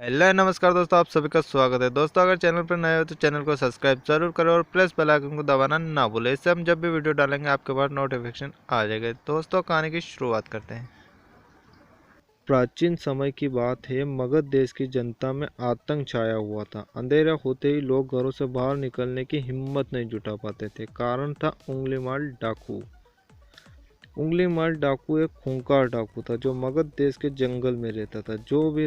Hello नमस्कार दोस्तों, आप सभी का स्वागत है। दोस्तों अगर चैनल पर नए हो तो चैनल को सब्सक्राइब जरूर करें और प्रेस बेल आइकन को दबाना ना भूलें। इससे हम जब भी वीडियो डालेंगे आपके पास नोटिफिकेशन आ जाएगा। दोस्तों कहानी की शुरुआत करते हैं। प्राचीन समय की बात है। मगध देश की जनता में आतंक छाया हुआ था। अंधेरा होते ही लोग घरों से बाहर निकलने की हिम्मत नहीं जुटा पाते थे। कारण था उंगलीमाल डाकू। उंगलीमाल डाकू एक खूंखार डाकू था जो मगध देश के जंगल में रहता था। जो भी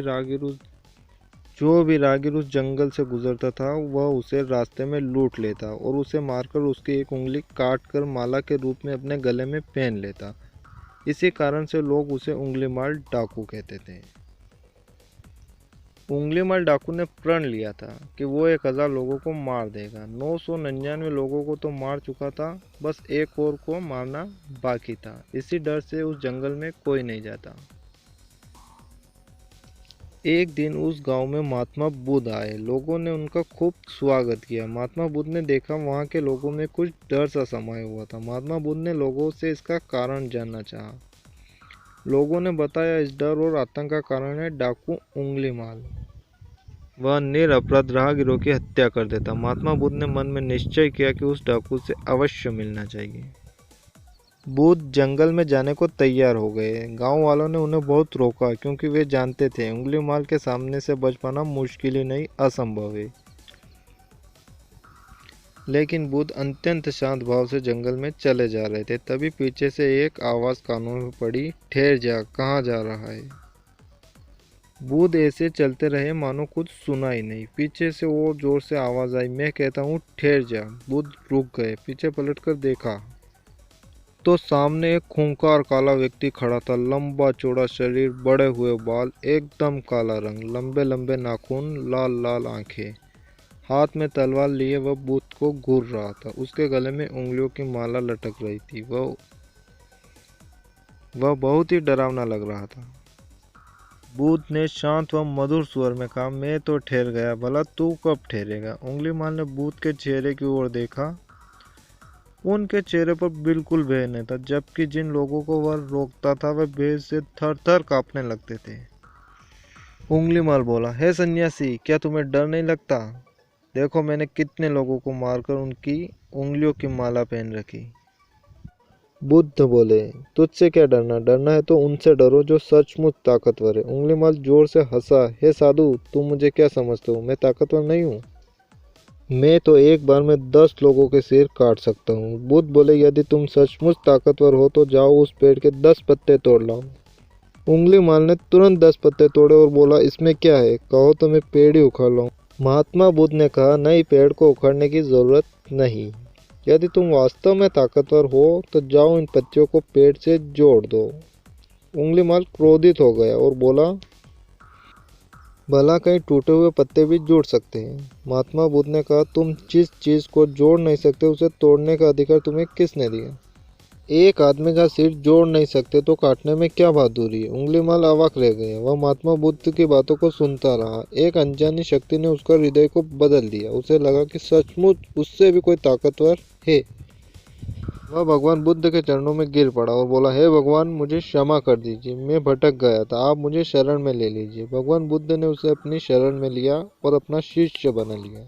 रागीर उस जंगल से गुजरता था वह उसे रास्ते में लूट लेता और उसे मारकर उसकी एक उंगली काट कर माला के रूप में अपने गले में पहन लेता। इसी कारण से लोग उसे उंगलीमाल डाकू कहते थे। उंगलीमाल डाकू ने प्रण लिया था कि वो 1000 लोगों को मार देगा। 999 लोगों को तो मार चुका था, बस एक और को मारना बाकी था। इसी डर से उस जंगल में कोई नहीं जाता। एक दिन उस गांव में महात्मा बुद्ध आए। लोगों ने उनका खूब स्वागत किया। महात्मा बुद्ध ने देखा वहां के लोगों में कुछ डर सा समाया हुआ था। महात्मा बुद्ध ने लोगों से इसका कारण जानना चाहा। लोगों ने बताया इस डर और आतंक का कारण है डाकू उंगलीमाल। वह निरपराध राहगीरों की हत्या कर देता। महात्मा बुद्ध ने मन में निश्चय किया कि उस डाकू से अवश्य मिलना चाहिए। बुद्ध जंगल में जाने को तैयार हो गए। गांव वालों ने उन्हें बहुत रोका क्योंकि वे जानते थे उंगलीमाल के सामने से बच पाना मुश्किल ही नहीं असंभव है। लेकिन बुद्ध अत्यंत शांत भाव से जंगल में चले जा रहे थे। तभी पीछे से एक आवाज कानों में पड़ी, ठहर जा, कहाँ जा रहा है। बुद्ध ऐसे चलते रहे मानो कुछ सुना ही नहीं। पीछे से और जोर से आवाज आई, मैं कहता हूँ ठहर जा। बुद्ध रुक गए। पीछे पलटकर देखा तो सामने एक खूंखार काला व्यक्ति खड़ा था। लंबा चौड़ा शरीर, बड़े हुए बाल, एकदम काला रंग, लंबे लंबे नाखून, लाल लाल आंखें। हाथ में तलवार लिए वह बुद्ध को घूर रहा था। उसके गले में उंगलियों की माला लटक रही थी। वह बहुत ही डरावना लग रहा था। बुद्ध ने शांत व मधुर स्वर में कहा, मैं तो ठहर गया, भला तू कब ठहरेगा। उंगलीमाल ने बुद्ध के चेहरे की ओर देखा। उनके चेहरे पर बिल्कुल भय नहीं था, जबकि जिन लोगों को वह रोकता था वे भय से थर थर कांपने लगते थे। उंगलीमाल बोला, हे सन्यासी, क्या तुम्हें डर नहीं लगता? देखो मैंने कितने लोगों को मारकर उनकी उंगलियों की माला पहन रखी। बुद्ध बोले, तुझसे क्या डरना? डरना है तो उनसे डरो जो सचमुच ताकतवर है। उंगलीमाल जोर से हंसा, हे साधु, तुम मुझे क्या समझते हो? मैं ताकतवर नहीं हूँ। मैं तो एक बार में 10 लोगों के सिर काट सकता हूँ। बुद्ध बोले, यदि तुम सचमुच ताकतवर हो तो जाओ उस पेड़ के 10 पत्ते तोड़ लाओ। उंगलीमाल ने तुरंत 10 पत्ते तोड़े और बोला, इसमें क्या है, कहो तो मैं पेड़ ही उखाड़ लाऊं। महात्मा बुद्ध ने कहा, नहीं, पेड़ को उखाड़ने की जरूरत नहीं। यदि तुम वास्तव में ताकतवर हो तो जाओ इन पत्तियों को पेड़ से जोड़ दो। उंगलीमाल क्रोधित हो गया और बोला, भला कहीं टूटे हुए पत्ते भी जुड़ सकते हैं। महात्मा बुद्ध ने कहा, तुम जिस चीज को जोड़ नहीं सकते उसे तोड़ने का अधिकार तुम्हें किसने दिया? एक आदमी का सिर जोड़ नहीं सकते तो काटने में क्या बहादुरी है? उंगलीमाल अवाक रह गए। वह महात्मा बुद्ध की बातों को सुनता रहा। एक अनजानी शक्ति ने उसका हृदय को बदल दिया। उसे लगा कि सचमुच उससे भी कोई ताकतवर है। वह भगवान बुद्ध के चरणों में गिर पड़ा और बोला, हे भगवान, मुझे क्षमा कर दीजिए, मैं भटक गया था, आप मुझे शरण में ले लीजिए। भगवान बुद्ध ने उसे अपनी शरण में लिया और अपना शिष्य बना लिया।